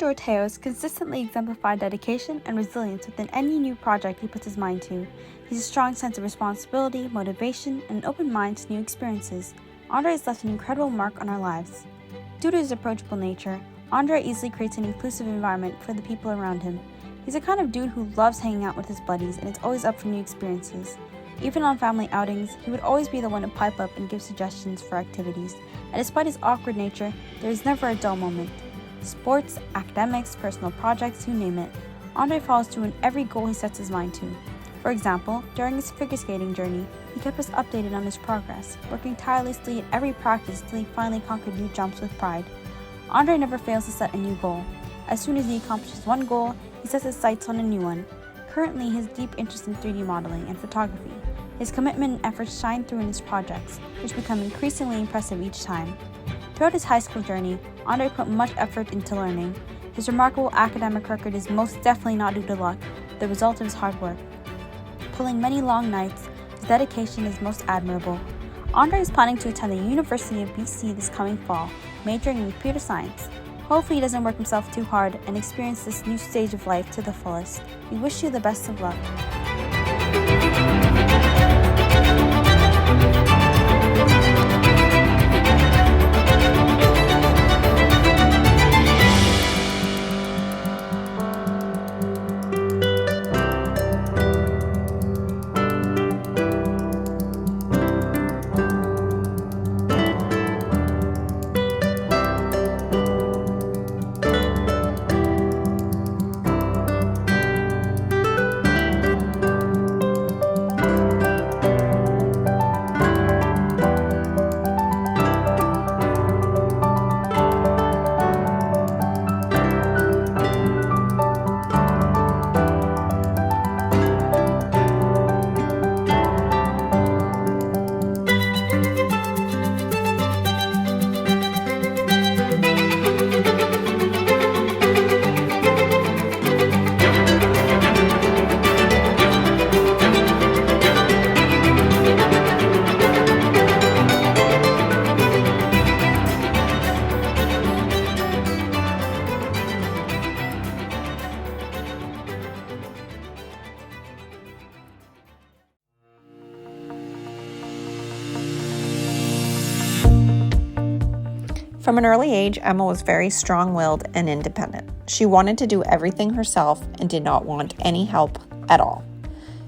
Andre Dorteos consistently exemplifies dedication and resilience within any new project he puts his mind to. He has a strong sense of responsibility, motivation, and an open mind to new experiences. Andre has left an incredible mark on our lives. Due to his approachable nature, Andre easily creates an inclusive environment for the people around him. He's the kind of dude who loves hanging out with his buddies and is always up for new experiences. Even on family outings, he would always be the one to pipe up and give suggestions for activities, and despite his awkward nature, there is never a dull moment. Sports, academics, personal projects, you name it, Andre follows through in every goal he sets his mind to. For example, during his figure skating journey, he kept us updated on his progress, working tirelessly at every practice till he finally conquered new jumps with pride. Andre never fails to set a new goal. As soon as he accomplishes one goal, he sets his sights on a new one. Currently, his deep interest in 3D modeling and photography. His commitment and efforts shine through in his projects, which become increasingly impressive each time. Throughout his high school journey, Andre put much effort into learning. His remarkable academic record is most definitely not due to luck, but the result of his hard work. Pulling many long nights, his dedication is most admirable. Andre is planning to attend the University of BC this coming fall, majoring in computer science. Hopefully he doesn't work himself too hard and experience this new stage of life to the fullest. We wish you the best of luck. From an early age, Emma was very strong-willed and independent. She wanted to do everything herself and did not want any help at all.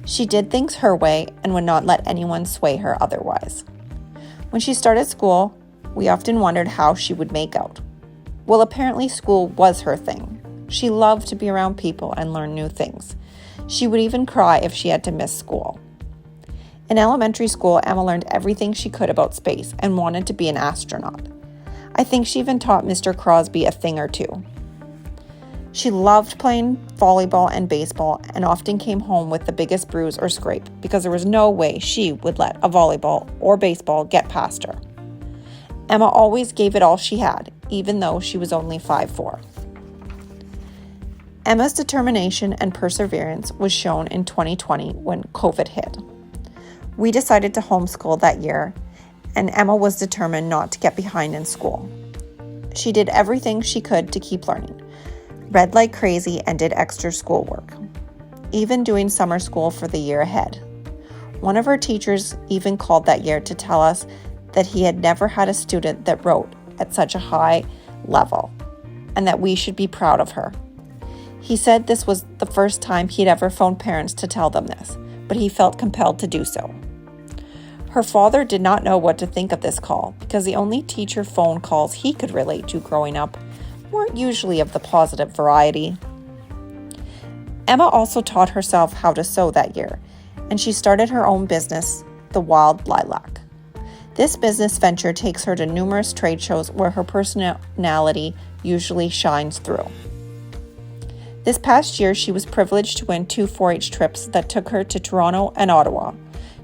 She did things her way and would not let anyone sway her otherwise. When she started school, we often wondered how she would make out. Well, apparently school was her thing. She loved to be around people and learn new things. She would even cry if she had to miss school. In elementary school, Emma learned everything she could about space and wanted to be an astronaut. I think she even taught Mr. Crosby a thing or two. She loved playing volleyball and baseball and often came home with the biggest bruise or scrape because there was no way she would let a volleyball or baseball get past her. Emma always gave it all she had, even though she was only 5'4". Emma's determination and perseverance was shown in 2020 when COVID hit. We decided to homeschool that year, and Emma was determined not to get behind in school. She did everything she could to keep learning, read like crazy, and did extra schoolwork, even doing summer school for the year ahead. One of her teachers even called that year to tell us that he had never had a student that wrote at such a high level, and that we should be proud of her. He said this was the first time he'd ever phoned parents to tell them this, but he felt compelled to do so. Her father did not know what to think of this call because the only teacher phone calls he could relate to growing up weren't usually of the positive variety. Emma also taught herself how to sew that year, and she started her own business, The Wild Lilac. This business venture takes her to numerous trade shows where her personality usually shines through. This past year, she was privileged to win 2 4-H trips that took her to Toronto and Ottawa.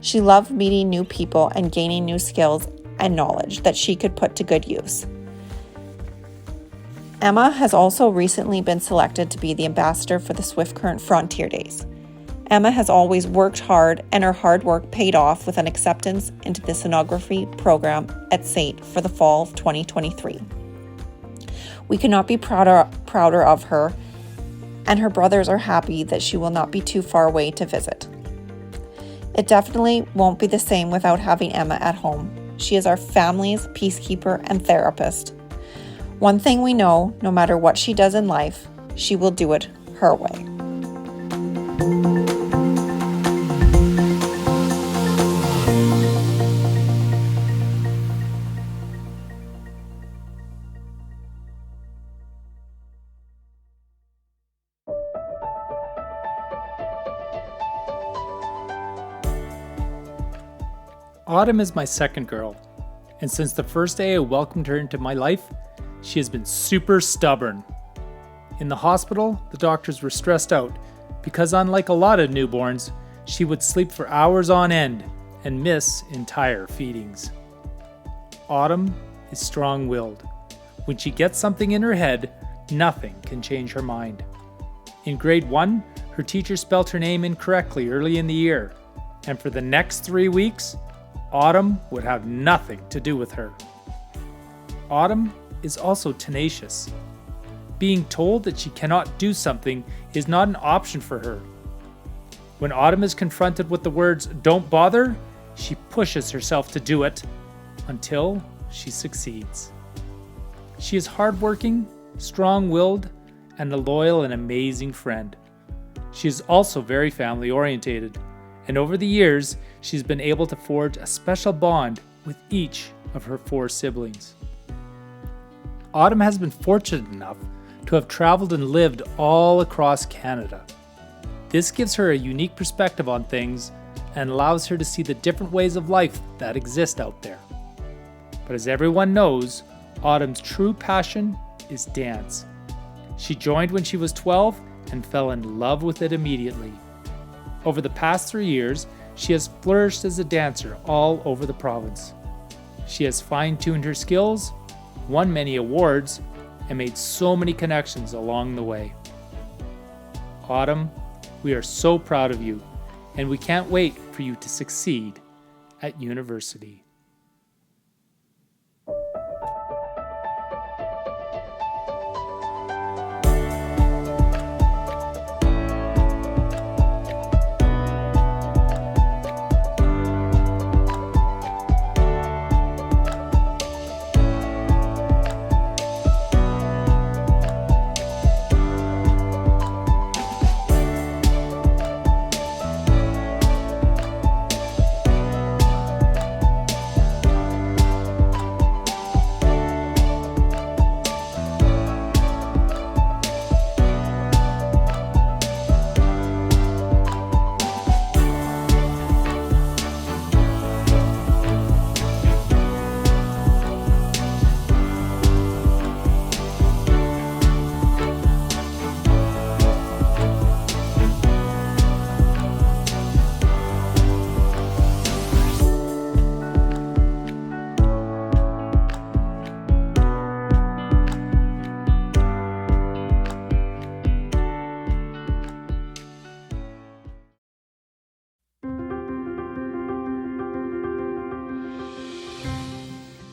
She loved meeting new people and gaining new skills and knowledge that she could put to good use. Emma has also recently been selected to be the ambassador for the Swift Current Frontier Days. Emma has always worked hard, and her hard work paid off with an acceptance into the sonography program at SAIT for the fall of 2023. We cannot be prouder of her, and her brothers are happy that she will not be too far away to visit. It definitely won't be the same without having Emma at home. She is our family's peacekeeper and therapist. One thing we know, no matter what she does in life, she will do it her way. Autumn is my second girl, and since the first day I welcomed her into my life, she has been super stubborn. In the hospital, the doctors were stressed out because, unlike a lot of newborns, she would sleep for hours on end and miss entire feedings. Autumn is strong-willed. When she gets something in her head, nothing can change her mind. In grade 1, her teacher spelled her name incorrectly early in the year, and for the next 3 weeks, Autumn would have nothing to do with her. Autumn is also tenacious. Being told that she cannot do something is not an option for her. When Autumn is confronted with the words, "Don't bother," she pushes herself to do it until she succeeds. She is hardworking, strong-willed, and a loyal and amazing friend. She is also very family-orientated, and over the years, she's been able to forge a special bond with each of her 4 siblings. Autumn has been fortunate enough to have traveled and lived all across Canada. This gives her a unique perspective on things and allows her to see the different ways of life that exist out there. But as everyone knows, Autumn's true passion is dance. She joined when she was 12 and fell in love with it immediately. Over the past 3 years, she has flourished as a dancer all over the province. She has fine-tuned her skills, won many awards, and made so many connections along the way. Autumn, we are so proud of you, and we can't wait for you to succeed at university.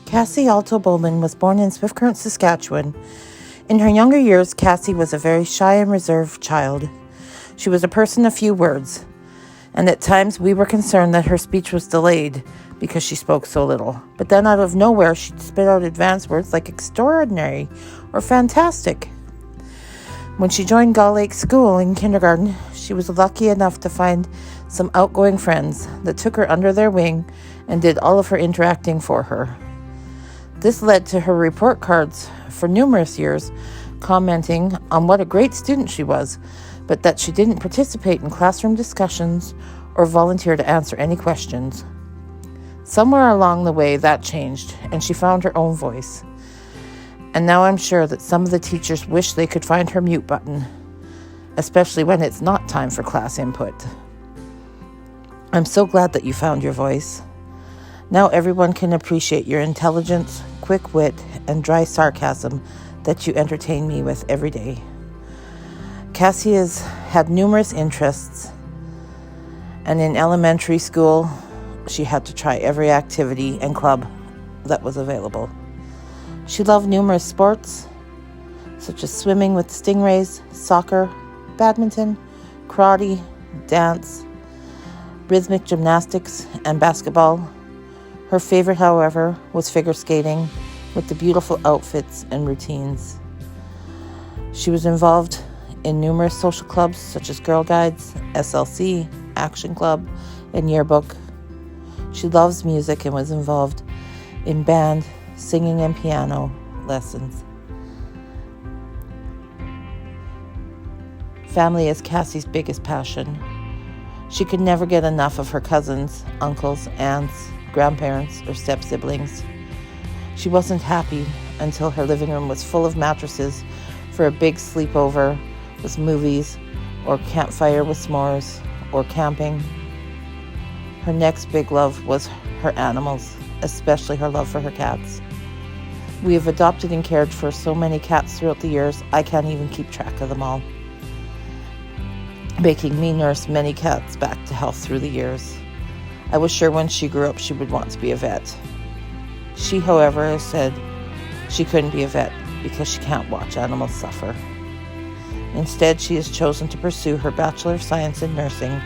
Cassie Alto Bowman was born in Swift Current, Saskatchewan. In her younger years, Cassie was a very shy and reserved child. She was a person of few words, and at times we were concerned that her speech was delayed because she spoke so little. But then out of nowhere, she'd spit out advanced words like extraordinary or fantastic. When she joined Gull Lake School in kindergarten, she was lucky enough to find some outgoing friends that took her under their wing and did all of her interacting for her. This led to her report cards for numerous years, commenting on what a great student she was, but that she didn't participate in classroom discussions or volunteer to answer any questions. Somewhere along the way, that changed, and she found her own voice. And now I'm sure that some of the teachers wish they could find her mute button, especially when it's not time for class input. I'm so glad that you found your voice. Now everyone can appreciate your intelligence, quick wit, and dry sarcasm that you entertain me with every day. Cassie has had numerous interests, and in elementary school, she had to try every activity and club that was available. She loved numerous sports, such as swimming with stingrays, soccer, badminton, karate, dance, rhythmic gymnastics, and basketball. Her favorite, however, was figure skating with the beautiful outfits and routines. She was involved in numerous social clubs such as Girl Guides, SLC, Action Club, and Yearbook. She loves music and was involved in band, singing, and piano lessons. Family is Cassie's biggest passion. She could never get enough of her cousins, uncles, aunts, grandparents, or step-siblings. She wasn't happy until her living room was full of mattresses for a big sleepover with movies, or campfire with s'mores, or camping. Her next big love was her animals, especially her love for her cats. We have adopted and cared for so many cats throughout the years, I can't even keep track of them all, making me nurse many cats back to health through the years. I was sure when she grew up she would want to be a vet. She, however, has said she couldn't be a vet because she can't watch animals suffer. Instead, she has chosen to pursue her Bachelor of Science in Nursing.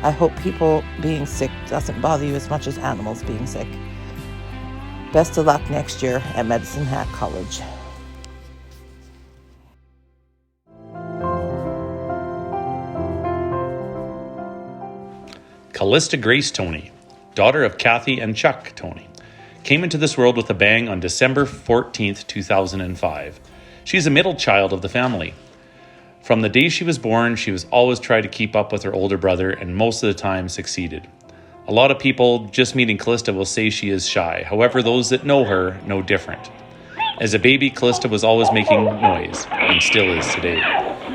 I hope people being sick doesn't bother you as much as animals being sick. Best of luck next year at Medicine Hat College. Kalista Grace Toney, daughter of Kathy and Chuck Toney, came into this world with a bang on December 14th, 2005. She's a middle child of the family. From the day she was born, she was always trying to keep up with her older brother and most of the time succeeded. A lot of people just meeting Kalista will say she is shy. However, those that know her know different. As a baby, Kalista was always making noise and still is today.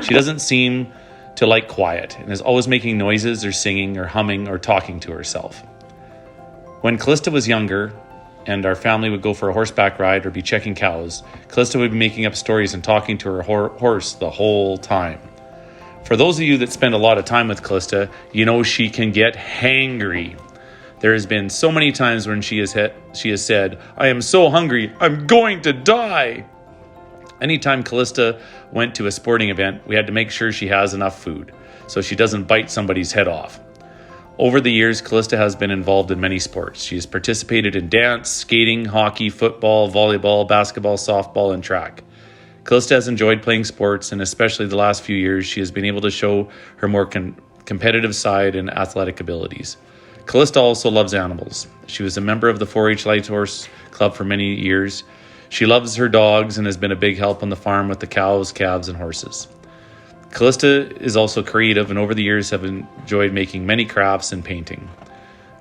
She doesn't seem to like quiet and is always making noises or singing or humming or talking to herself. When Kalista was younger and our family would go for a horseback ride or be checking cows, Kalista would be making up stories and talking to her horse the whole time. For those of you that spend a lot of time with Kalista, you know she can get hangry. There has been so many times when she has said, "I am so hungry, I'm going to die." Anytime Kalista went to a sporting event, we had to make sure she has enough food so she doesn't bite somebody's head off. Over the years, Kalista has been involved in many sports. She has participated in dance, skating, hockey, football, volleyball, basketball, softball, and track. Kalista has enjoyed playing sports, and especially the last few years, she has been able to show her more competitive side and athletic abilities. Kalista also loves animals. She was a member of the 4-H Light Horse Club for many years. She loves her dogs and has been a big help on the farm with the cows, calves, and horses. Kalista is also creative and over the years have enjoyed making many crafts and painting.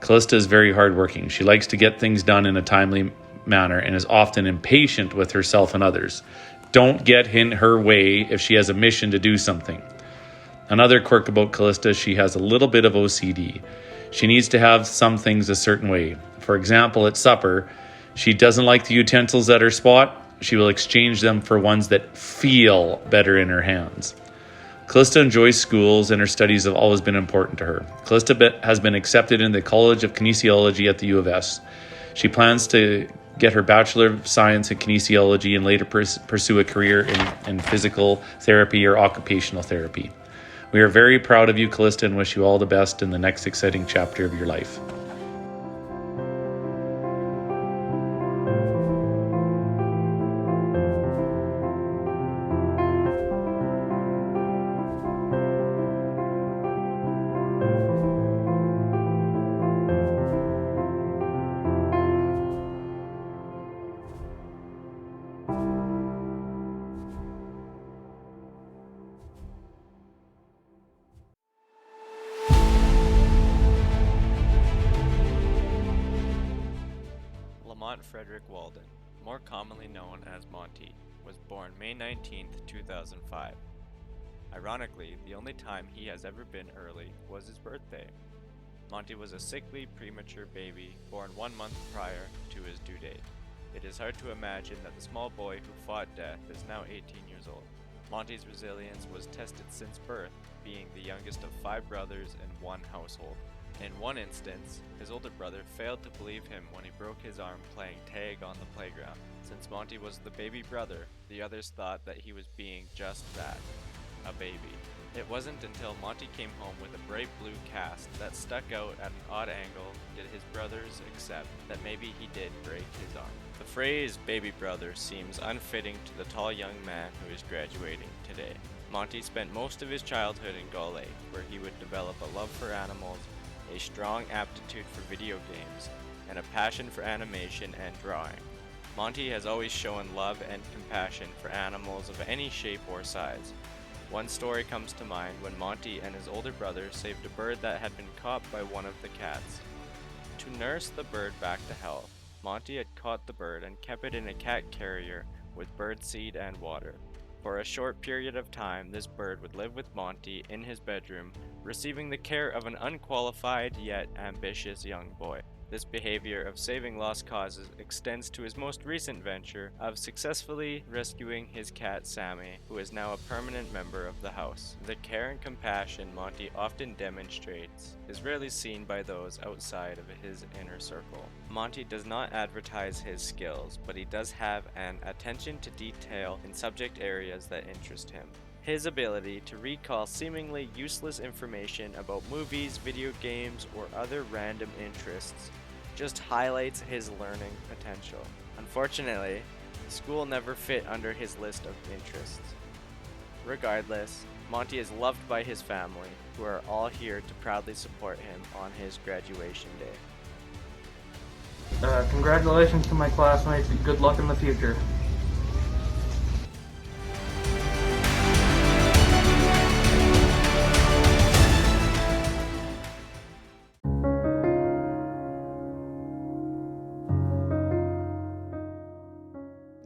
Kalista is very hardworking. She likes to get things done in a timely manner and is often impatient with herself and others. Don't get in her way if she has a mission to do something. Another quirk about Kalista, she has a little bit of OCD. She needs to have some things a certain way. For example, at supper, she doesn't like the utensils at her spot. She will exchange them for ones that feel better in her hands. Kalista enjoys schools and her studies have always been important to her. Kalista has been accepted in the College of Kinesiology at the U of S. She plans to get her Bachelor of Science in Kinesiology and later pursue a career in physical therapy or occupational therapy. We are very proud of you, Kalista, and wish you all the best in the next exciting chapter of your life. Frederick Walden, more commonly known as Monty, was born May 19, 2005. Ironically, the only time he has ever been early was his birthday. Monty was a sickly, premature baby born 1 month prior to his due date. It is hard to imagine that the small boy who fought death is now 18 years old. Monty's resilience was tested since birth, being the youngest of 5 brothers in one household. In one instance, his older brother failed to believe him when he broke his arm playing tag on the playground. Since Monty was the baby brother, the others thought that he was being just that, a baby. It wasn't until Monty came home with a bright blue cast that stuck out at an odd angle did his brothers accept that maybe he did break his arm. The phrase baby brother seems unfitting to the tall young man who is graduating today. Monty spent most of his childhood in Gull Lake, where he would develop a love for animals, a strong aptitude for video games, and a passion for animation and drawing. Monty has always shown love and compassion for animals of any shape or size. One story comes to mind when Monty and his older brother saved a bird that had been caught by one of the cats. To nurse the bird back to health, Monty had caught the bird and kept it in a cat carrier with bird seed and water. For a short period of time, this bird would live with Monty in his bedroom, receiving the care of an unqualified yet ambitious young boy. This behavior of saving lost causes extends to his most recent venture of successfully rescuing his cat Sammy, who is now a permanent member of the house. The care and compassion Monty often demonstrates is rarely seen by those outside of his inner circle. Monty does not advertise his skills, but he does have an attention to detail in subject areas that interest him. His ability to recall seemingly useless information about movies, video games, or other random interests just highlights his learning potential. Unfortunately, school never fit under his list of interests. Regardless, Monty is loved by his family, who are all here to proudly support him on his graduation day. Congratulations to my classmates and good luck in the future.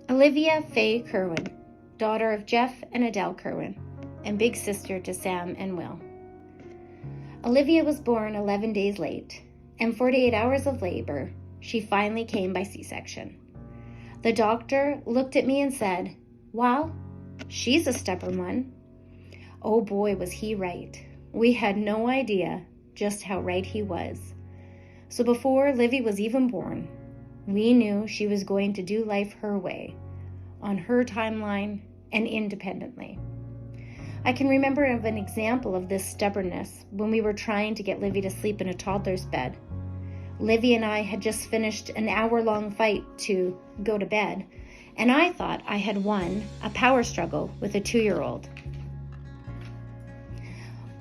Olivia Faye Kerwin, daughter of Jeff and Adele Kerwin, and big sister to Sam and Will. Olivia was born 11 days late, and 48 hours of labor, she finally came by C-section. The doctor looked at me and said, "Well, she's a stubborn one." Oh boy, was he right. We had no idea just how right he was. So before Livy was even born, we knew she was going to do life her way, on her timeline and independently. I can remember of an example of this stubbornness when we were trying to get Livy to sleep in a toddler's bed. Livy and I had just finished an hour-long fight to go to bed, and I thought I had won a power struggle with a 2-year-old.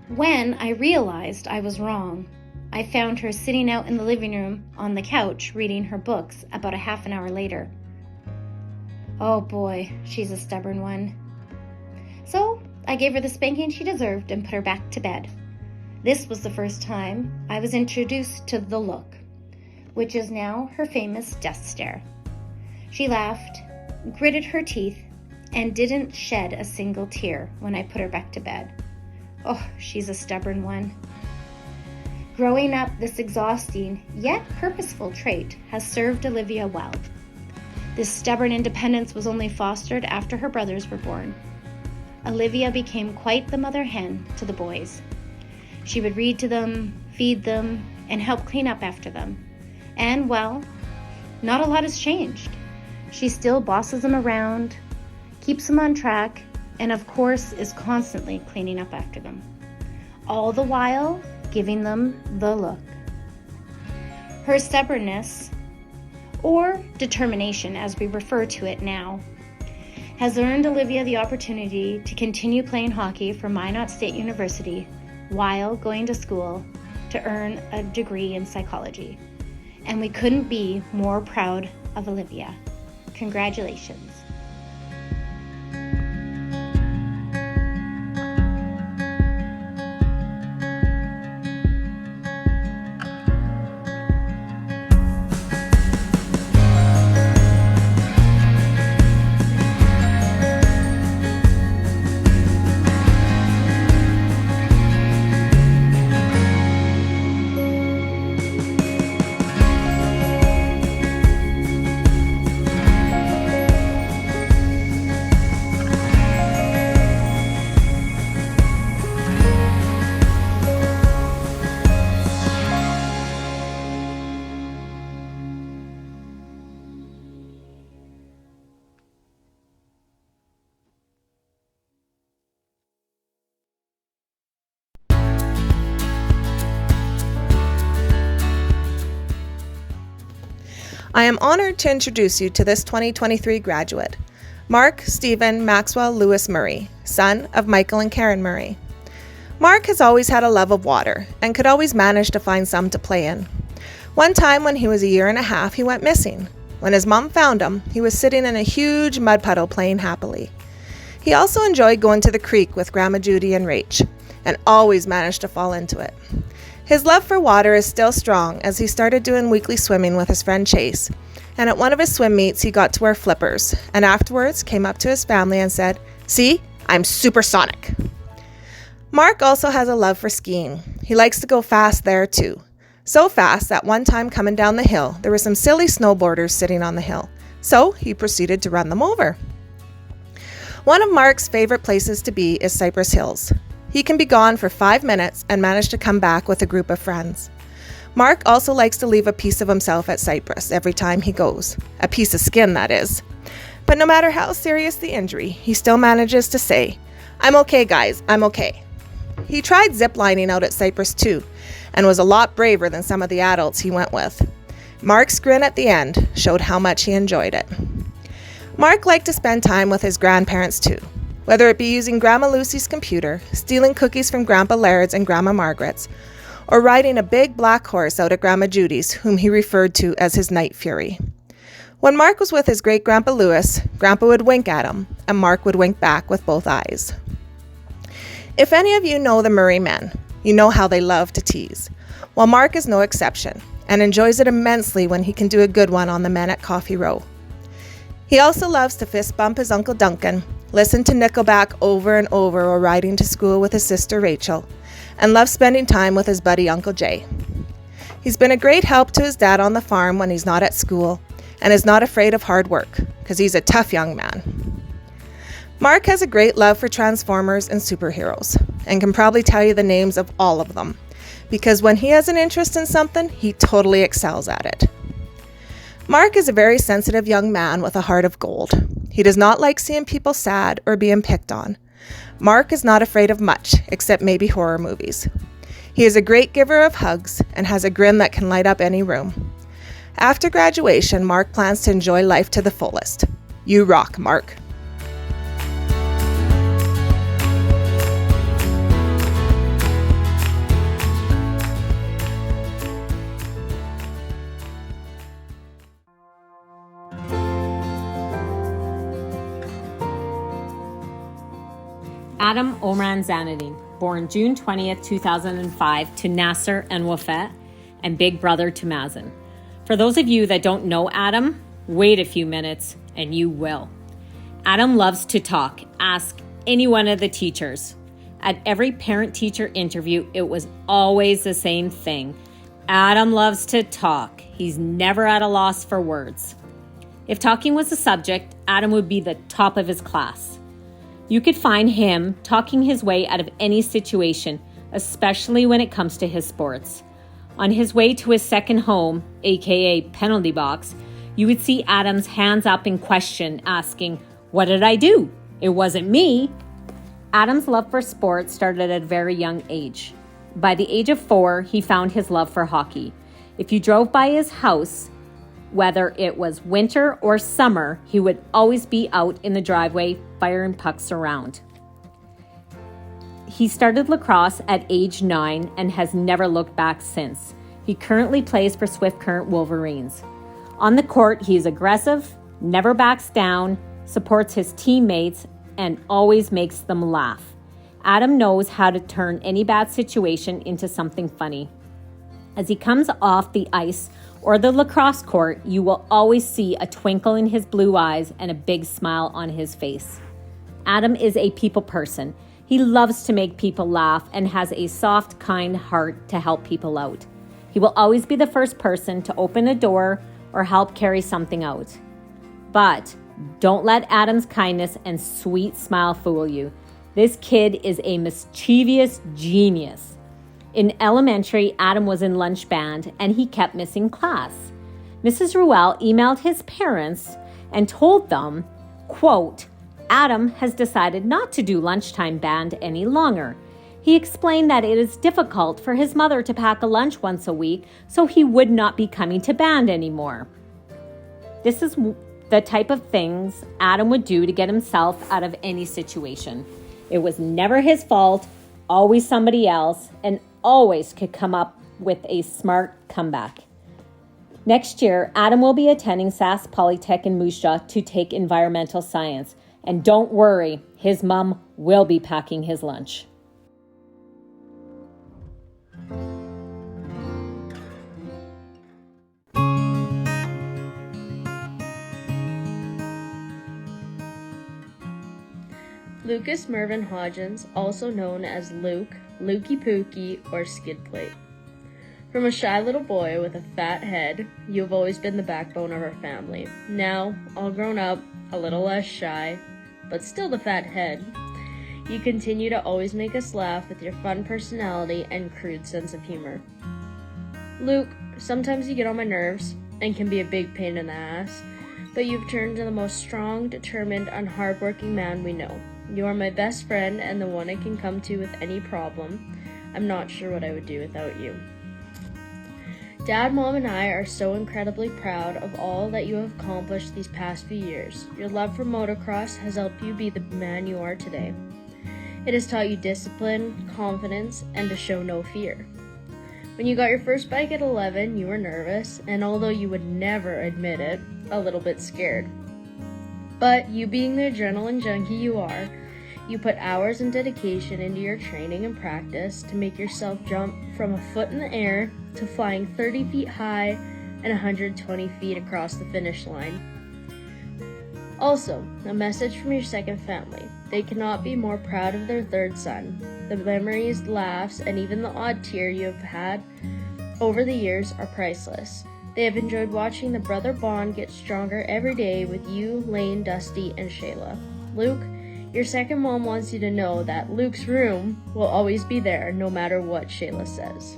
When I realized I was wrong, I found her sitting out in the living room on the couch reading her books about a half an hour later. Oh boy, she's a stubborn one. So I gave her the spanking she deserved and put her back to bed. This was the first time I was introduced to the look, which is now her famous death stare. She laughed, gritted her teeth, and didn't shed a single tear when I put her back to bed. Oh, she's a stubborn one. Growing up, this exhausting yet purposeful trait has served Olivia well. This stubborn independence was only fostered after her brothers were born. Olivia became quite the mother hen to the boys. She would read to them, feed them, and help clean up after them. And, well, not a lot has changed. She still bosses them around, keeps them on track, and of course is constantly cleaning up after them. All the while, giving them the look. Her stubbornness, or determination as we refer to it now, has earned Olivia the opportunity to continue playing hockey for Minot State University while going to school to earn a degree in psychology. And we couldn't be more proud of Olivia. Congratulations. I am honored to introduce you to this 2023 graduate, Mark Stephen Maxwell Lewis Murray, son of Michael and Karen Murray. Mark has always had a love of water and could always manage to find some to play in. One time when he was 1.5 years, he went missing. When his mom found him, he was sitting in a huge mud puddle playing happily. He also enjoyed going to the creek with Grandma Judy and Rach, and always managed to fall into it. His love for water is still strong as he started doing weekly swimming with his friend Chase, and at one of his swim meets he got to wear flippers, and afterwards came up to his family and said, "See, I'm supersonic." Mark also has a love for skiing. He likes to go fast there too. So fast that one time coming down the hill, there were some silly snowboarders sitting on the hill, so he proceeded to run them over. One of Mark's favorite places to be is Cypress Hills. He can be gone for 5 minutes and manage to come back with a group of friends. Mark also likes to leave a piece of himself at Cypress every time he goes. A piece of skin, that is. But no matter how serious the injury, he still manages to say, "I'm okay, guys, I'm okay." He tried ziplining out at Cypress too, and was a lot braver than some of the adults he went with. Mark's grin at the end showed how much he enjoyed it. Mark liked to spend time with his grandparents too, whether it be using Grandma Lucy's computer, stealing cookies from Grandpa Laird's and Grandma Margaret's, or riding a big black horse out at Grandma Judy's, whom he referred to as his night fury. When Mark was with his great-grandpa Louis, Grandpa would wink at him, and Mark would wink back with both eyes. If any of you know the Murray men, you know how they love to tease. Well, Mark is no exception, and enjoys it immensely when he can do a good one on the men at Coffee Row. He also loves to fist bump his Uncle Duncan, listen to Nickelback over and over while riding to school with his sister Rachel, and loves spending time with his buddy Uncle Jay. He's been a great help to his dad on the farm when he's not at school, and is not afraid of hard work, because he's a tough young man. Mark has a great love for Transformers and superheroes, and can probably tell you the names of all of them, because when he has an interest in something, he totally excels at it. Mark is a very sensitive young man with a heart of gold. He does not like seeing people sad or being picked on. Mark is not afraid of much, except maybe horror movies. He is a great giver of hugs and has a grin that can light up any room. After graduation, Mark plans to enjoy life to the fullest. You rock, Mark. Adam Omran Zanadine, born June 20th, 2005 to Nasser and Wafat, and big brother to Mazen. For those of you that don't know Adam, wait a few minutes and you will. Adam loves to talk. Ask any one of the teachers. At every parent-teacher interview, it was always the same thing. Adam loves to talk. He's never at a loss for words. If talking was a subject, Adam would be the top of his class. You could find him talking his way out of any situation, especially when it comes to his sports. On his way to his second home, aka penalty box, you would see Adam's hands up in question, asking, "What did I do? It wasn't me." Adam's love for sports started at a very young age. By the age of 4, he found his love for hockey. If you drove by his house, whether it was winter or summer, he would always be out in the driveway firing pucks around. He started lacrosse at age 9 and has never looked back since. He currently plays for Swift Current Wolverines. On the court, he is aggressive, never backs down, supports his teammates, and always makes them laugh. Adam knows how to turn any bad situation into something funny. As he comes off the ice or the lacrosse court, you will always see a twinkle in his blue eyes and a big smile on his face. Adam is a people person. He loves to make people laugh and has a soft, kind heart to help people out. He will always be the first person to open a door or help carry something out. But don't let Adam's kindness and sweet smile fool you. This kid is a mischievous genius. In elementary, Adam was in lunch band and he kept missing class. Mrs. Ruel emailed his parents and told them, quote, "Adam has decided not to do lunchtime band any longer. He explained that it is difficult for his mother to pack a lunch once a week, so he would not be coming to band anymore." This is the type of things Adam would do to get himself out of any situation. It was never his fault, always somebody else, and always could come up with a smart comeback. Next year, Adam will be attending SAS Polytech in Moose Jaw to take environmental science. And don't worry, his mom will be packing his lunch. Lucas Mervyn Hodgins, also known as Luke, Lukey Pookie, or Skid Plate. From a shy little boy with a fat head, you have always been the backbone of our family. Now, all grown up, a little less shy, but still the fat head, you continue to always make us laugh with your fun personality and crude sense of humor. Luke, sometimes you get on my nerves and can be a big pain in the ass, but you've turned into the most strong, determined, and hardworking man we know. You are my best friend and the one I can come to with any problem. I'm not sure what I would do without you. Dad, Mom, and I are so incredibly proud of all that you have accomplished these past few years. Your love for motocross has helped you be the man you are today. It has taught you discipline, confidence, and to show no fear. When you got your first bike at 11, you were nervous, and although you would never admit it, a little bit scared. But you being the adrenaline junkie you are, you put hours and dedication into your training and practice to make yourself jump from a foot in the air to flying 30 feet high and 120 feet across the finish line. Also, a message from your second family. They cannot be more proud of their third son. The memories, laughs, and even the odd tear you have had over the years are priceless. They have enjoyed watching the brother bond get stronger every day with you, Lane, Dusty, and Shayla. Luke, your second mom wants you to know that Luke's room will always be there no matter what Shayla says.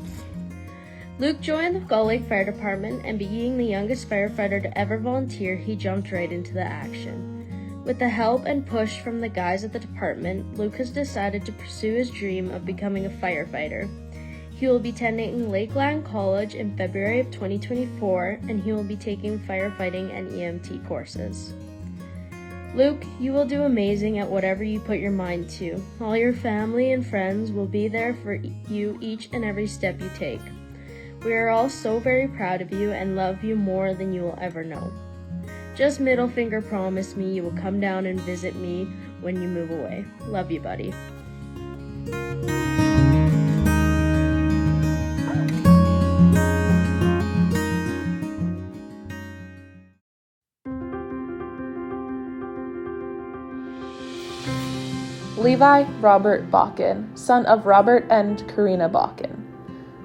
Luke joined the Gull Lake Fire Department, and being the youngest firefighter to ever volunteer, he jumped right into the action. With the help and push from the guys at the department, Luke has decided to pursue his dream of becoming a firefighter. He will be attending Lakeland College in February of 2024, and he will be taking firefighting and EMT courses. Luke, you will do amazing at whatever you put your mind to. All your family and friends will be there for you each and every step you take. We are all so very proud of you and love you more than you will ever know. Just middle finger promise me you will come down and visit me when you move away. Love you, buddy. Levi Robert Bakken, son of Robert and Karina Bakken.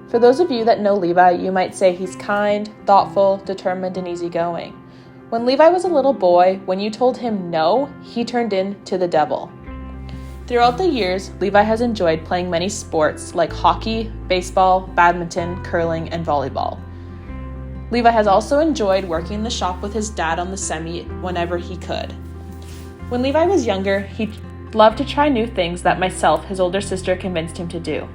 For those of you that know Levi, you might say he's kind, thoughtful, determined, and easygoing. When Levi was a little boy, when you told him no, he turned into the devil. Throughout the years, Levi has enjoyed playing many sports like hockey, baseball, badminton, curling, and volleyball. Levi has also enjoyed working in the shop with his dad on the semi whenever he could. When Levi was younger, he loved to try new things that myself, his older sister, convinced him to do.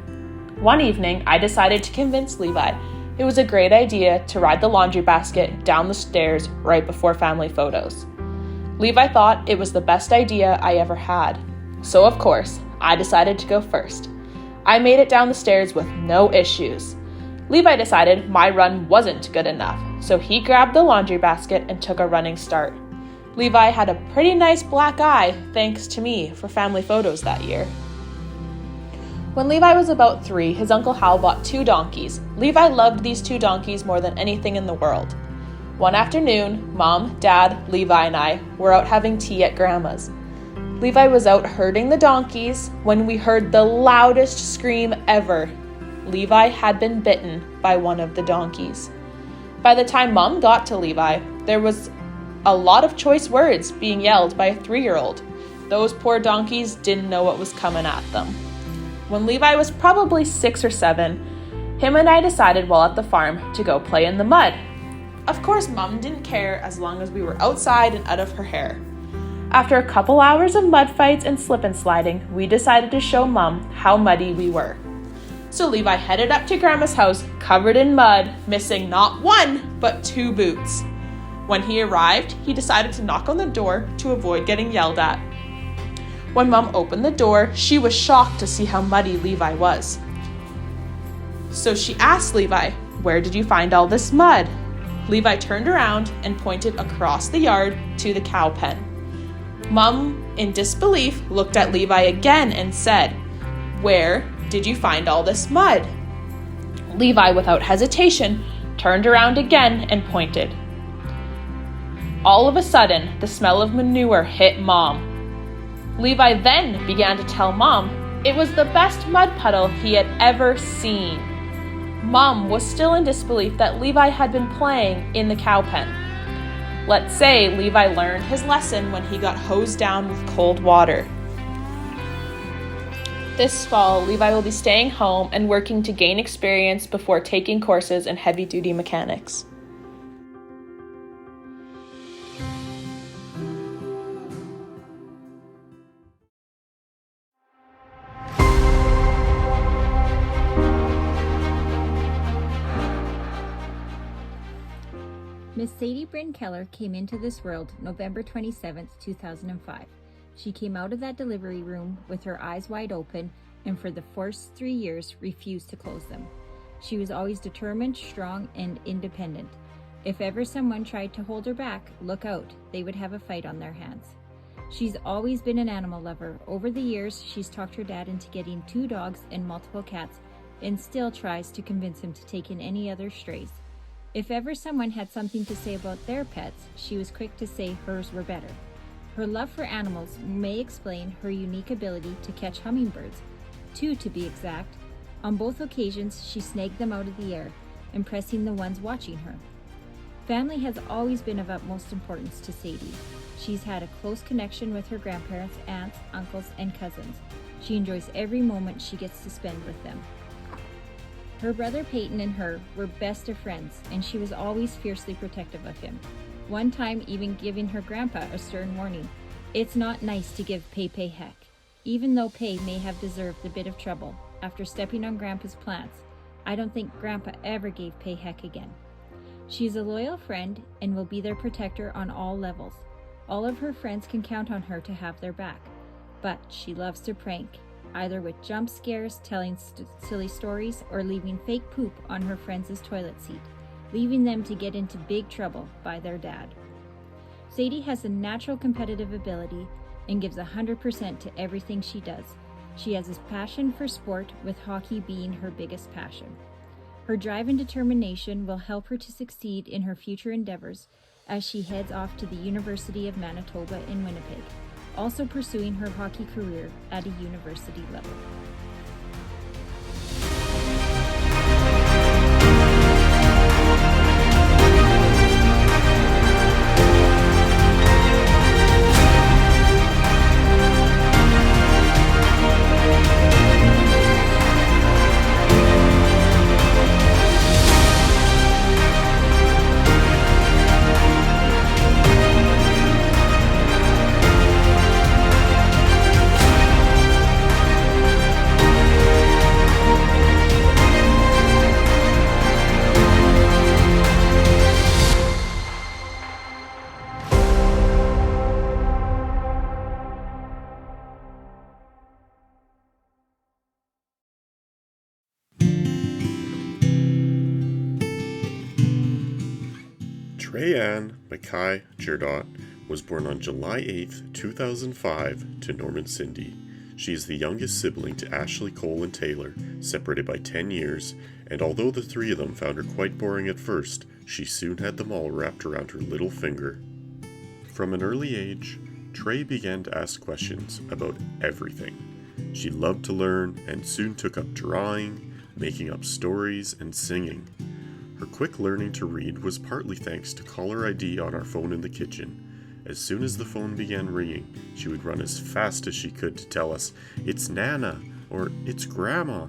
One evening, I decided to convince Levi it was a great idea to ride the laundry basket down the stairs right before family photos. Levi thought it was the best idea I ever had. So of course, I decided to go first. I made it down the stairs with no issues. Levi decided my run wasn't good enough, so he grabbed the laundry basket and took a running start. Levi had a pretty nice black eye, thanks to me, for family photos that year. When Levi was about 3, his Uncle Hal bought 2 donkeys. Levi loved these 2 donkeys more than anything in the world. One afternoon, Mom, Dad, Levi, and I were out having tea at Grandma's. Levi was out herding the donkeys when we heard the loudest scream ever. Levi had been bitten by one of the donkeys. By the time Mom got to Levi, there was a lot of choice words being yelled by a 3-year-old. Those poor donkeys didn't know what was coming at them. When Levi was probably 6 or 7, him and I decided while at the farm to go play in the mud. Of course, Mom didn't care as long as we were outside and out of her hair. After a couple hours of mud fights and slip and sliding, we decided to show Mom how muddy we were. So Levi headed up to Grandma's house covered in mud, missing not 1, but 2 boots. When he arrived, he decided to knock on the door to avoid getting yelled at. When Mom opened the door, she was shocked to see how muddy Levi was. So she asked Levi, "Where did you find all this mud?" Levi turned around and pointed across the yard to the cow pen. Mom, in disbelief, looked at Levi again and said, "Where did you find all this mud?" Levi, without hesitation, turned around again and pointed. All of a sudden, the smell of manure hit Mom. Levi then began to tell Mom it was the best mud puddle he had ever seen. Mom was still in disbelief that Levi had been playing in the cow pen. Let's say Levi learned his lesson when he got hosed down with cold water. This fall, Levi will be staying home and working to gain experience before taking courses in heavy-duty mechanics. Miss Sadie Bryn Keller came into this world November 27, 2005. She came out of that delivery room with her eyes wide open and for the first 3 years refused to close them. She was always determined, strong, and independent. If ever someone tried to hold her back, look out, they would have a fight on their hands. She's always been an animal lover. Over the years, she's talked her dad into getting 2 dogs and multiple cats and still tries to convince him to take in any other strays. If ever someone had something to say about their pets, she was quick to say hers were better. Her love for animals may explain her unique ability to catch hummingbirds, 2 to be exact. On both occasions, she snagged them out of the air, impressing the ones watching her. Family has always been of utmost importance to Sadie. She's had a close connection with her grandparents, aunts, uncles, and cousins. She enjoys every moment she gets to spend with them. Her brother Peyton and her were best of friends, and she was always fiercely protective of him. One time even giving her grandpa a stern warning. It's not nice to give Pei heck. Even though Pei may have deserved a bit of trouble after stepping on Grandpa's plants, I don't think Grandpa ever gave Pei heck again. She's a loyal friend and will be their protector on all levels. All of her friends can count on her to have their back, but she loves to prank, either with jump scares, telling silly stories, or leaving fake poop on her friends' toilet seat, leaving them to get into big trouble by their dad. Sadie has a natural competitive ability and gives 100% to everything she does. She has a passion for sport, with hockey being her biggest passion. Her drive and determination will help her to succeed in her future endeavors as she heads off to the University of Manitoba in Winnipeg, also pursuing her hockey career at a university level. Trey Ann Mackay Jerdot was born on July 8, 2005 to Norman Cindy. She is the youngest sibling to Ashley, Cole, and Taylor, separated by 10 years, and although the 3 of them found her quite boring at first, she soon had them all wrapped around her little finger. From an early age, Trey began to ask questions about everything. She loved to learn and soon took up drawing, making up stories, and singing. Her quick learning to read was partly thanks to caller ID on our phone in the kitchen. As soon as the phone began ringing, she would run as fast as she could to tell us, "It's Nana," or "It's Grandma,"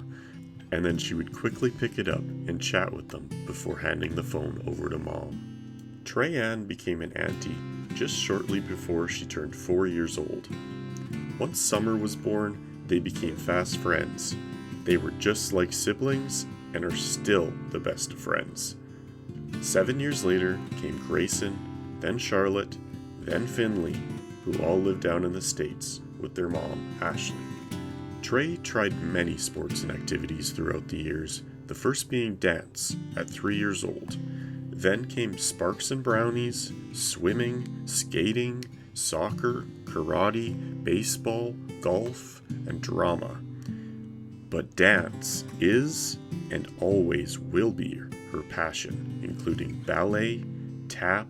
and then she would quickly pick it up and chat with them before handing the phone over to Mom. Trey Ann became an auntie just shortly before she turned 4 years old. Once Summer was born, they became fast friends. They were just like siblings and are still the best of friends. 7 years later came Grayson, then Charlotte, then Finley, who all live down in the States with their mom, Ashley. Trey tried many sports and activities throughout the years, the first being dance at 3 years old. Then came Sparks and Brownies, swimming, skating, soccer, karate, baseball, golf, and drama. But dance is and always will be her passion, including ballet, tap,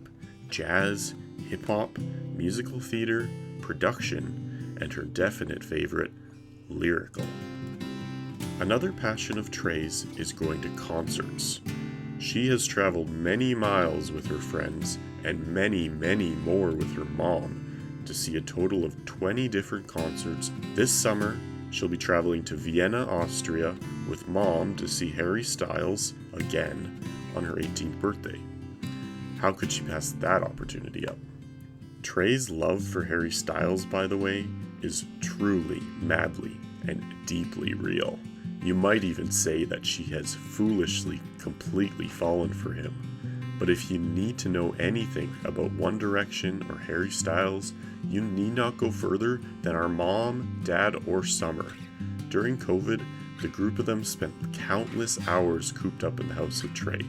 jazz, hip-hop, musical theater, production, and her definite favorite, lyrical. Another passion of Trey's is going to concerts. She has traveled many miles with her friends and many, many more with her mom to see a total of 20 different concerts. This summer, she'll be traveling to Vienna, Austria with mom to see Harry Styles again on her 18th birthday. How could she pass that opportunity up? Trey's love for Harry Styles, by the way, is truly, madly, and deeply real. You might even say that she has foolishly, completely fallen for him. But if you need to know anything about One Direction or Harry Styles, you need not go further than our mom, dad, or Summer. During COVID, the group of them spent countless hours cooped up in the house with Trey.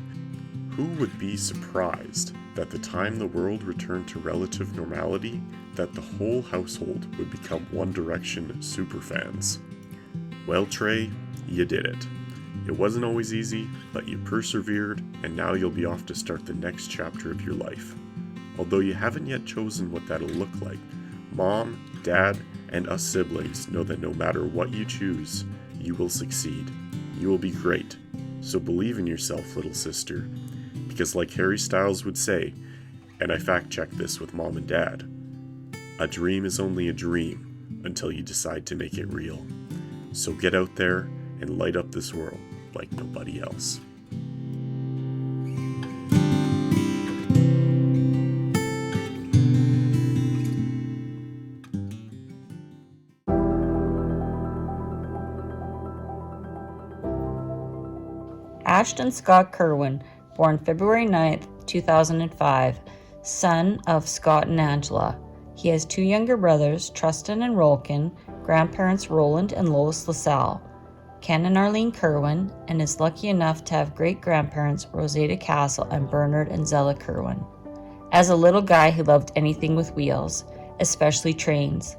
Who would be surprised that the time the world returned to relative normality, that the whole household would become One Direction superfans? Well, Trey, you did it. It wasn't always easy, but you persevered, and now you'll be off to start the next chapter of your life. Although you haven't yet chosen what that'll look like, mom, dad, and us siblings know that no matter what you choose, you will succeed. You will be great. So believe in yourself, little sister. Because like Harry Styles would say, and I fact-checked this with mom and dad, a dream is only a dream until you decide to make it real. So get out there and light up this world like nobody else. Ashton Scott Kerwin, born February 9th, 2005, son of Scott and Angela. He has two younger brothers, Trustin and Rolkin, grandparents Roland and Lois LaSalle, Ken and Arlene Kerwin, and is lucky enough to have great-grandparents Rosetta Castle and Bernard and Zella Kerwin. As a little guy, he loved anything with wheels, especially trains.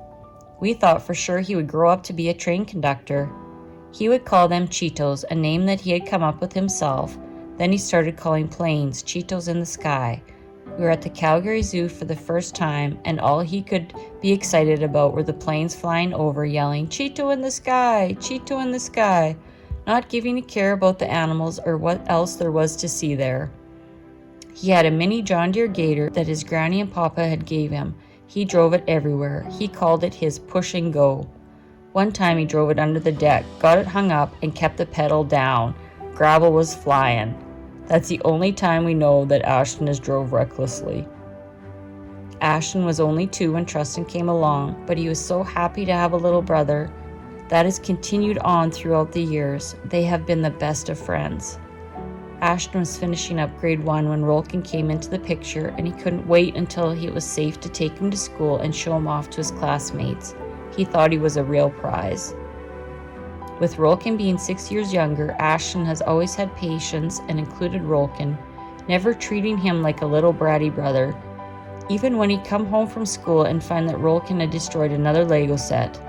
We thought for sure he would grow up to be a train conductor. He would call them Cheetos, a name that he had come up with himself. Then he started calling planes Cheetos in the sky. We were at the Calgary Zoo for the first time, and all he could be excited about were the planes flying over, yelling, "Cheeto in the sky! Cheeto in the sky!" not giving a care about the animals or what else there was to see there. He had a mini John Deere Gator that his granny and papa had gave him. He drove it everywhere. He called it his push and go. One time he drove it under the deck, got it hung up, and kept the pedal down. Gravel was flying. That's the only time we know that Ashton has drove recklessly. Ashton was only 2 when Trustin came along, but he was so happy to have a little brother. That has continued on throughout the years. They have been the best of friends. Ashton was finishing up grade 1 when Rolkin came into the picture, and he couldn't wait until it was safe to take him to school and show him off to his classmates. He thought he was a real prize. With Rolkin being 6 years younger, Ashton has always had patience and included Rolkin, never treating him like a little bratty brother, even when he'd come home from school and find that Rolkin had destroyed another Lego set.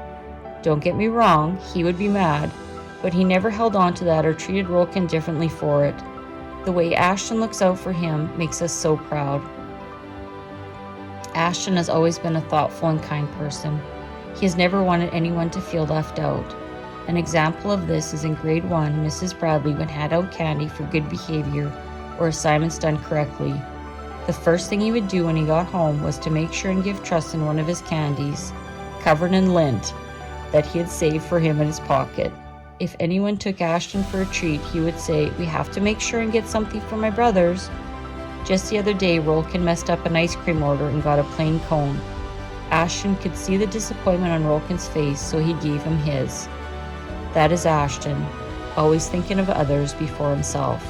Don't get me wrong, he would be mad, but he never held on to that or treated Rolkin differently for it. The way Ashton looks out for him makes us so proud. Ashton has always been a thoughtful and kind person. He has never wanted anyone to feel left out. An example of this is in grade 1, Mrs. Bradley would hand out candy for good behavior or assignments done correctly. The first thing he would do when he got home was to make sure and give Trustin one of his candies, covered in lint, that he had saved for him in his pocket. If anyone took Ashton for a treat, he would say, "We have to make sure and get something for my brothers." Just the other day, Rolkin messed up an ice cream order and got a plain cone. Ashton could see the disappointment on Rolkin's face, so he gave him his. That is Ashton, always thinking of others before himself.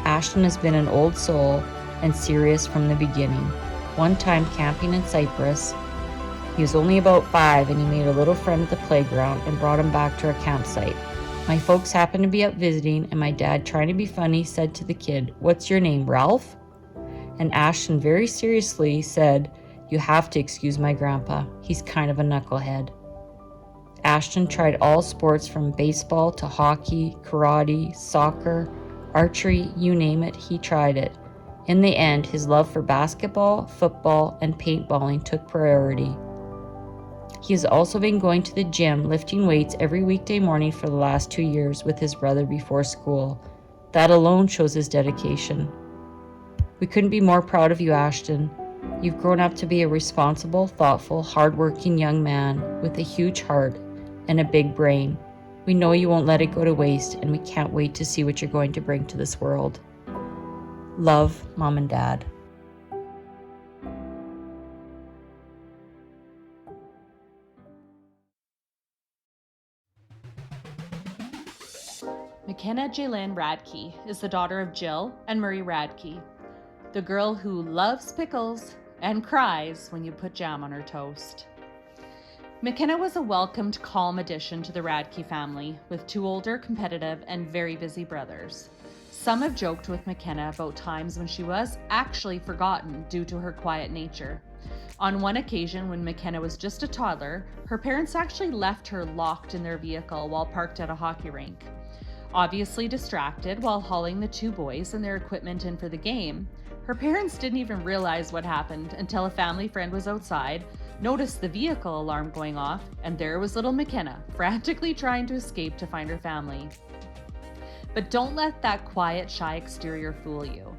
Ashton has been an old soul, and serious from the beginning. One time camping in Cyprus, he was only about 5 and he made a little friend at the playground and brought him back to our campsite. My folks happened to be out visiting, and my dad, trying to be funny, said to the kid, "What's your name, Ralph?" And Ashton very seriously said, "You have to excuse my grandpa. He's kind of a knucklehead." Ashton tried all sports from baseball to hockey, karate, soccer, archery, you name it, he tried it. In the end, his love for basketball, football, and paintballing took priority. He has also been going to the gym, lifting weights every weekday morning for the last 2 years with his brother before school. That alone shows his dedication. We couldn't be more proud of you, Ashton. You've grown up to be a responsible, thoughtful, hardworking young man with a huge heart and a big brain. We know you won't let it go to waste, and we can't wait to see what you're going to bring to this world. Love, Mom and Dad. McKenna Jaylin Radke is the daughter of Jill and Murray Radke, the girl who loves pickles and cries when you put jam on her toast. McKenna was a welcomed, calm addition to the Radke family, with 2 older, competitive, and very busy brothers. Some have joked with McKenna about times when she was actually forgotten due to her quiet nature. On one occasion, when McKenna was just a toddler, her parents actually left her locked in their vehicle while parked at a hockey rink. Obviously distracted while hauling the 2 boys and their equipment in for the game, her parents didn't even realize what happened until a family friend was outside, noticed the vehicle alarm going off, and there was little McKenna, frantically trying to escape to find her family. But don't let that quiet, shy exterior fool you.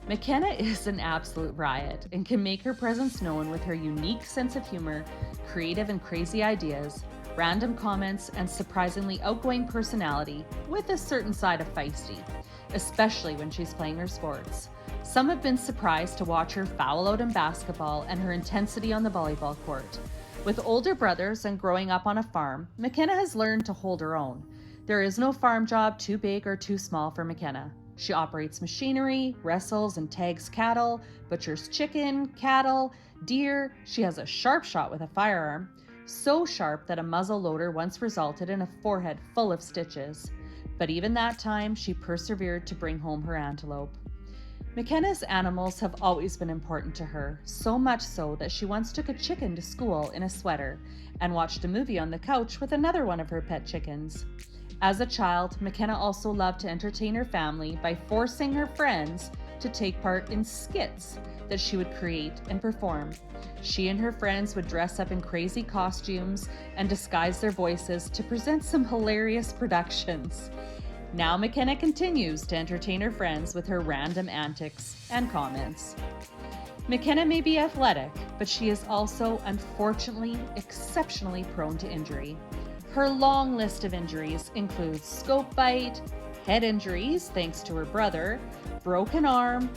McKenna is an absolute riot and can make her presence known with her unique sense of humor, creative and crazy ideas, random comments, and surprisingly outgoing personality with a certain side of feisty, especially when she's playing her sports. Some have been surprised to watch her foul out in basketball and her intensity on the volleyball court. With older brothers and growing up on a farm, McKenna has learned to hold her own. There is no farm job too big or too small for McKenna. She operates machinery, wrestles and tags cattle, butchers chicken, cattle, deer. She has a sharp shot with a firearm, so sharp that a muzzle loader once resulted in a forehead full of stitches. But even that time, she persevered to bring home her antelope. McKenna's animals have always been important to her, so much so that she once took a chicken to school in a sweater and watched a movie on the couch with another one of her pet chickens. As a child, McKenna also loved to entertain her family by forcing her friends to take part in skits that she would create and perform. She and her friends would dress up in crazy costumes and disguise their voices to present some hilarious productions. Now McKenna continues to entertain her friends with her random antics and comments. McKenna may be athletic, but she is also, unfortunately, exceptionally prone to injury. Her long list of injuries includes scope bite, head injuries thanks to her brother, broken arm,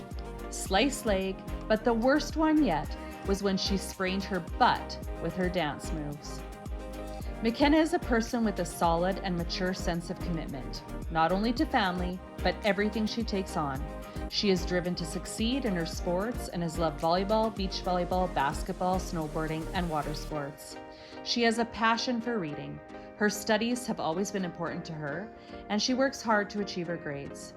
sliced leg, but the worst one yet was when she sprained her butt with her dance moves. McKenna is a person with a solid and mature sense of commitment, not only to family, but everything she takes on. She is driven to succeed in her sports and has loved volleyball, beach volleyball, basketball, snowboarding, and water sports. She has a passion for reading. Her studies have always been important to her, and she works hard to achieve her grades.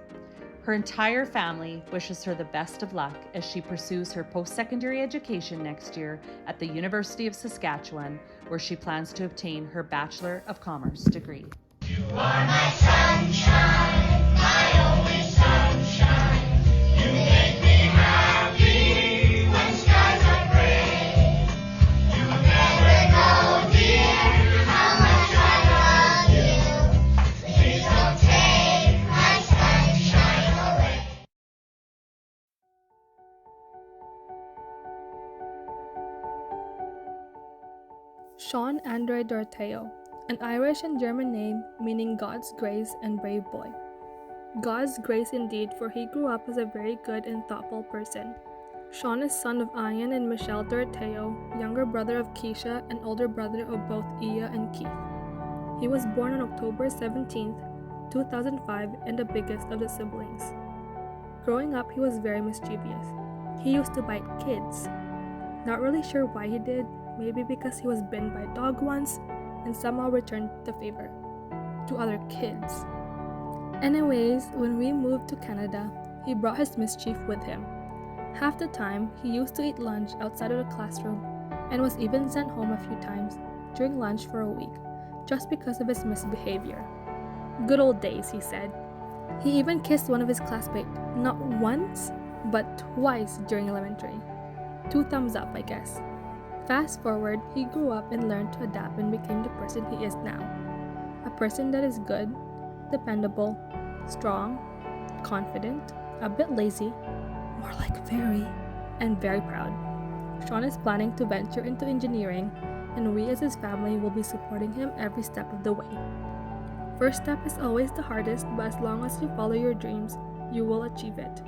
Her entire family wishes her the best of luck as she pursues her post-secondary education next year at the University of Saskatchewan, where she plans to obtain her Bachelor of Commerce degree. You are my sunshine, my only sunshine. You make me happy when skies are gray. You never know, dear, how much I love you. Please don't take my sunshine away. Sean Andre Dorteo, an Irish and German name meaning God's grace and brave boy. God's grace indeed, for he grew up as a very good and thoughtful person. Sean is son of Ian and Michelle Dorteo, younger brother of Keisha and older brother of both Ia and Keith. He was born on October 17, 2005, and the biggest of the siblings. Growing up, he was very mischievous. He used to bite kids. Not really sure why he did, maybe because he was bitten by a dog once and somehow returned the favor to other kids. Anyways, when we moved to Canada, he brought his mischief with him. Half the time, he used to eat lunch outside of the classroom and was even sent home a few times during lunch for a week, just because of his misbehavior. Good old days, he said. He even kissed one of his classmates, not once, but twice during elementary. 2 thumbs up, I guess. Fast forward, he grew up and learned to adapt and became the person he is now. A person that is good, dependable, strong, confident, a bit lazy, more like very, and very proud. Sean is planning to venture into engineering, and we as his family will be supporting him every step of the way. First step is always the hardest, but as long as you follow your dreams, you will achieve it.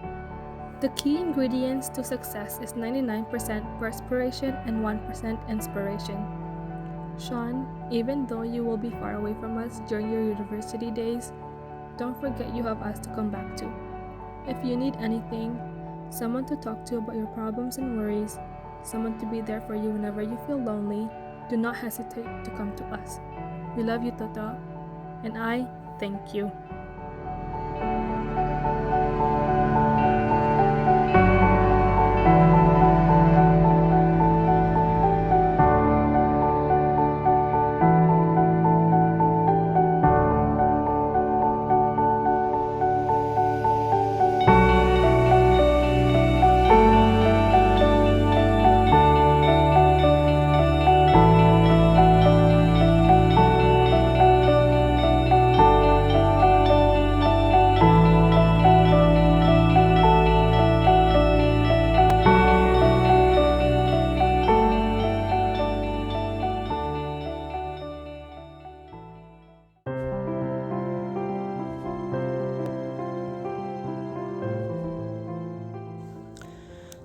The key ingredients to success is 99% perspiration and 1% inspiration. Sean, even though you will be far away from us during your university days, don't forget you have us to come back to. If you need anything, someone to talk to about your problems and worries, someone to be there for you whenever you feel lonely, do not hesitate to come to us. We love you, Toto, and I thank you.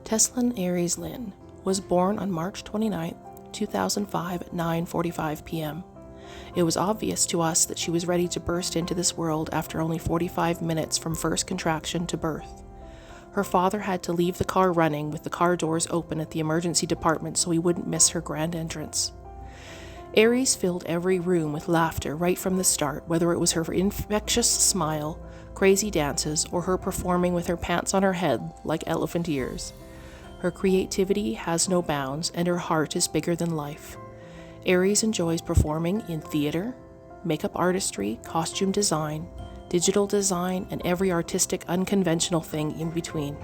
Teslin Aries Lynn was born on March 29, 2005 at 9:45 p.m. It was obvious to us that she was ready to burst into this world after only 45 minutes from first contraction to birth. Her father had to leave the car running with the car doors open at the emergency department so he wouldn't miss her grand entrance. Aries filled every room with laughter right from the start, whether it was her infectious smile, crazy dances, or her performing with her pants on her head like elephant ears. Her creativity has no bounds, and her heart is bigger than life. Aries enjoys performing in theater, makeup artistry, costume design, digital design, and every artistic, unconventional thing in between.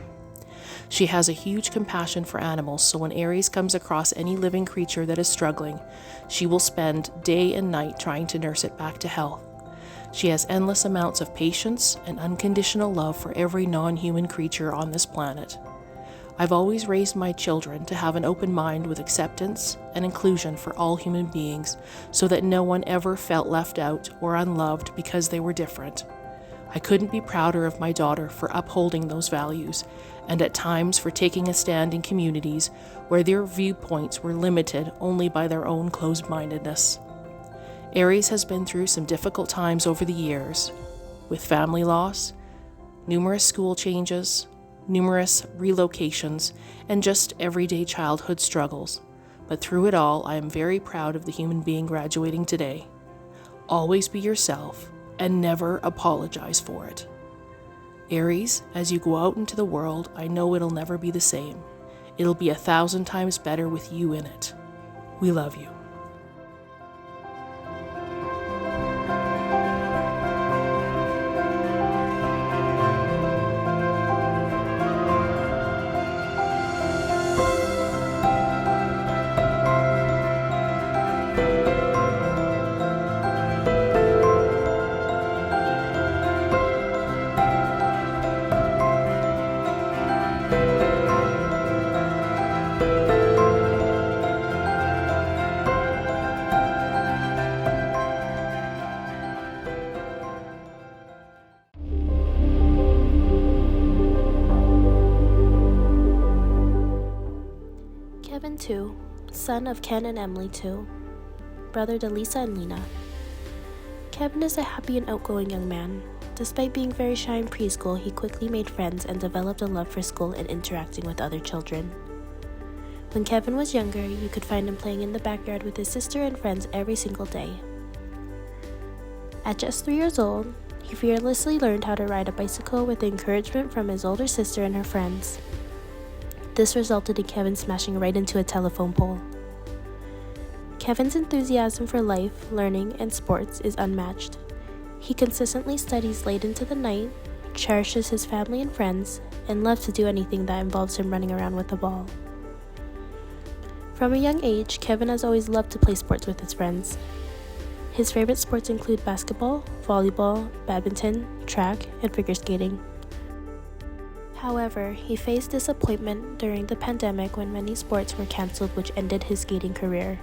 She has a huge compassion for animals, so when Aries comes across any living creature that is struggling, she will spend day and night trying to nurse it back to health. She has endless amounts of patience and unconditional love for every non-human creature on this planet. I've always raised my children to have an open mind with acceptance and inclusion for all human beings so that no one ever felt left out or unloved because they were different. I couldn't be prouder of my daughter for upholding those values and at times for taking a stand in communities where their viewpoints were limited only by their own closed-mindedness. Aries has been through some difficult times over the years, with family loss, numerous school changes, numerous relocations, and just everyday childhood struggles. But through it all, I am very proud of the human being graduating today. Always be yourself and never apologize for it. Aries, as you go out into the world, I know it'll never be the same. It'll be 1,000 times better with you in it. We love you. Kevin 2, son of Ken and Emily 2, brother to Lisa and Lena. Kevin is a happy and outgoing young man. Despite being very shy in preschool, he quickly made friends and developed a love for school and interacting with other children. When Kevin was younger, you could find him playing in the backyard with his sister and friends every single day. At just 3 years old, he fearlessly learned how to ride a bicycle with encouragement from his older sister and her friends. This resulted in Kevin smashing right into a telephone pole. Kevin's enthusiasm for life, learning, and sports is unmatched. He consistently studies late into the night, cherishes his family and friends, and loves to do anything that involves him running around with a ball. From a young age, Kevin has always loved to play sports with his friends. His favorite sports include basketball, volleyball, badminton, track, and figure skating. However, he faced disappointment during the pandemic when many sports were canceled, which ended his skating career.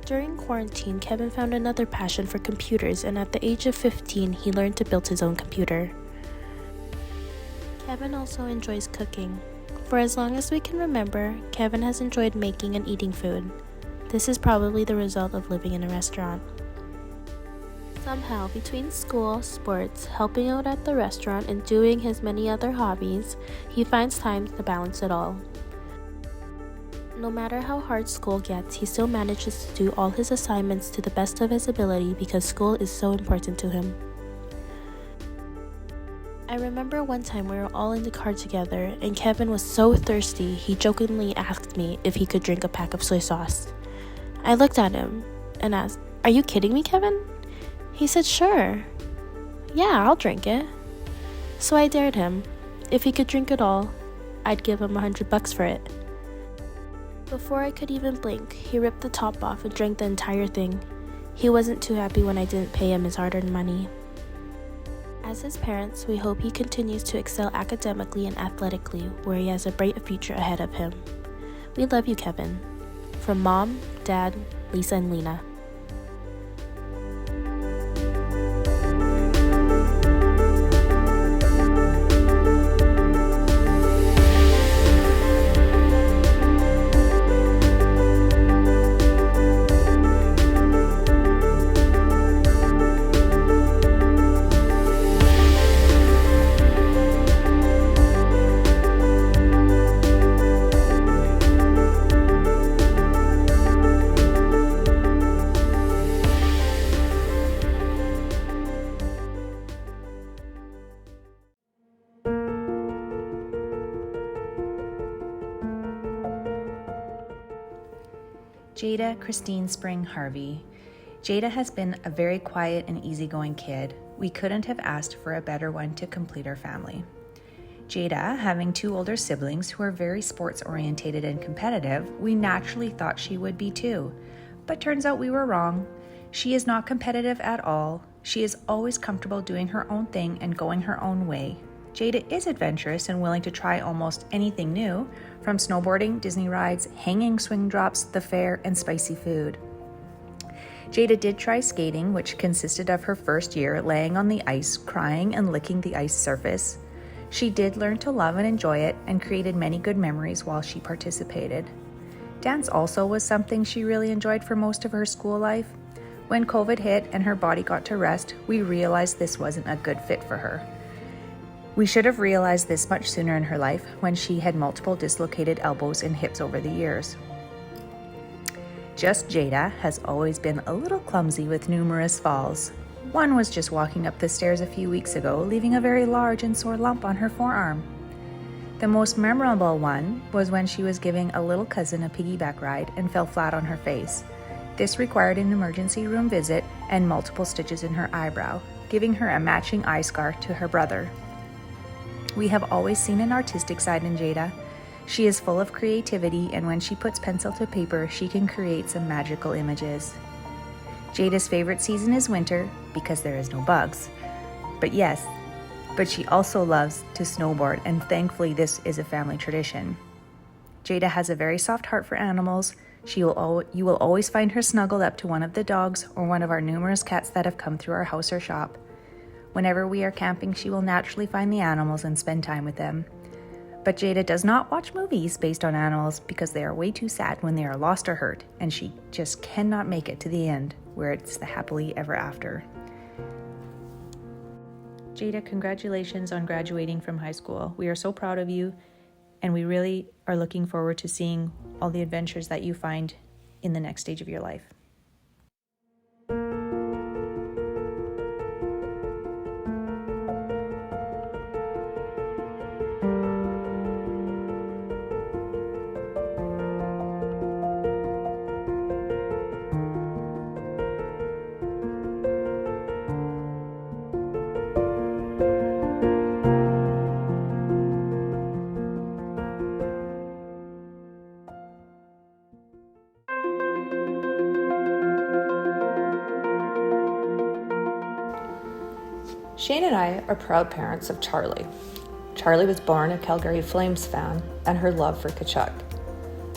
During quarantine, Kevin found another passion for computers, and at the age of 15, he learned to build his own computer. Kevin also enjoys cooking. For as long as we can remember, Kevin has enjoyed making and eating food. This is probably the result of living in a restaurant. Somehow, between school, sports, helping out at the restaurant, and doing his many other hobbies, he finds time to balance it all. No matter how hard school gets, he still manages to do all his assignments to the best of his ability because school is so important to him. I remember one time we were all in the car together, and Kevin was so thirsty he jokingly asked me if he could drink a pack of soy sauce. I looked at him and asked, "Are you kidding me, Kevin?" He said, "Sure. Yeah, I'll drink it." So I dared him. If he could drink it all, I'd give him $100 for it. Before I could even blink, he ripped the top off and drank the entire thing. He wasn't too happy when I didn't pay him his hard-earned money. As his parents, we hope he continues to excel academically and athletically, where he has a bright future ahead of him. We love you, Kevin. From Mom, Dad, Lisa, and Lena. Jada Christine Spring Harvey. Jada has been a very quiet and easygoing kid. We couldn't have asked for a better one to complete our family. Jada, having 2 older siblings who are very sports oriented and competitive, we naturally thought she would be too. But turns out we were wrong. She is not competitive at all. She is always comfortable doing her own thing and going her own way. Jada is adventurous and willing to try almost anything new, from snowboarding, Disney rides, hanging swing drops, the fair, and spicy food. Jada did try skating, which consisted of her first year laying on the ice, crying and licking the ice surface. She did learn to love and enjoy it and created many good memories while she participated. Dance also was something she really enjoyed for most of her school life. When COVID hit and her body got to rest, we realized this wasn't a good fit for her. We should have realized this much sooner in her life when she had multiple dislocated elbows and hips over the years. Just Jada has always been a little clumsy with numerous falls. One was just walking up the stairs a few weeks ago, leaving a very large and sore lump on her forearm. The most memorable one was when she was giving a little cousin a piggyback ride and fell flat on her face. This required an emergency room visit and multiple stitches in her eyebrow, giving her a matching eye scar to her brother. We have always seen an artistic side in Jada. She is full of creativity, and when she puts pencil to paper, she can create some magical images. Jada's favorite season is winter because there is no bugs. But she also loves to snowboard, and thankfully this is a family tradition. Jada has a very soft heart for animals. You will always find her snuggled up to one of the dogs or one of our numerous cats that have come through our house or shop. Whenever we are camping, she will naturally find the animals and spend time with them. But Jada does not watch movies based on animals because they are way too sad when they are lost or hurt, and she just cannot make it to the end, where it's the happily ever after. Jada, congratulations on graduating from high school. We are so proud of you, and we really are looking forward to seeing all the adventures that you find in the next stage of your life. Shane and I are proud parents of Charlie. Charlie was born a Calgary Flames fan and her love for Tkachuk.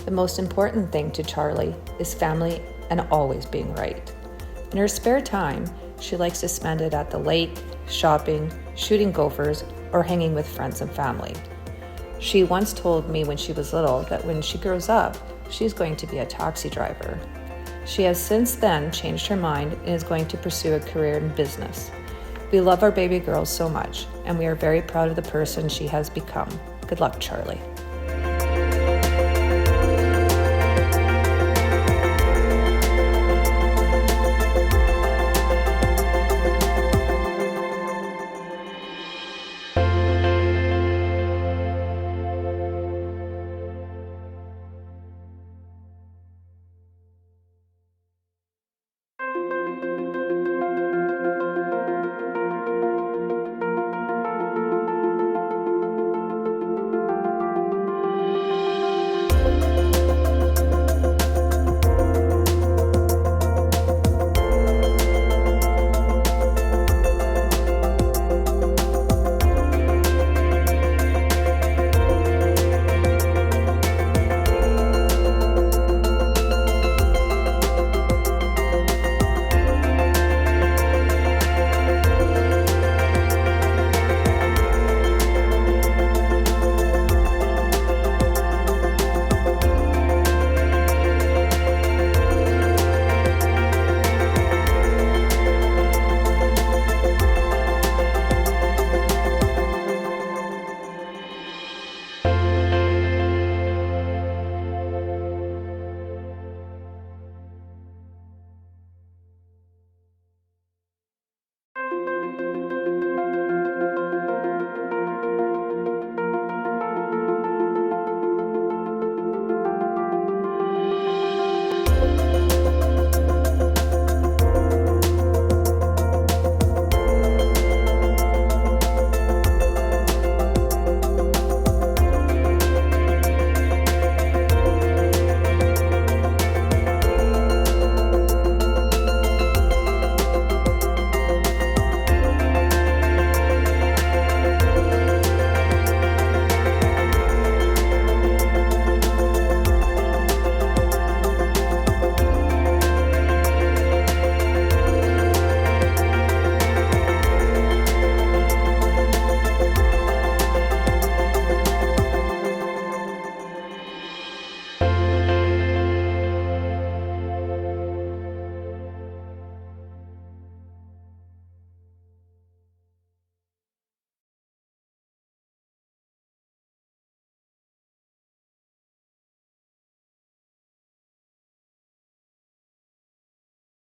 The most important thing to Charlie is family and always being right. In her spare time, she likes to spend it at the lake, shopping, shooting gophers, or hanging with friends and family. She once told me when she was little that when she grows up, she's going to be a taxi driver. She has since then changed her mind and is going to pursue a career in business. We love our baby girl so much, and we are very proud of the person she has become. Good luck, Charlie.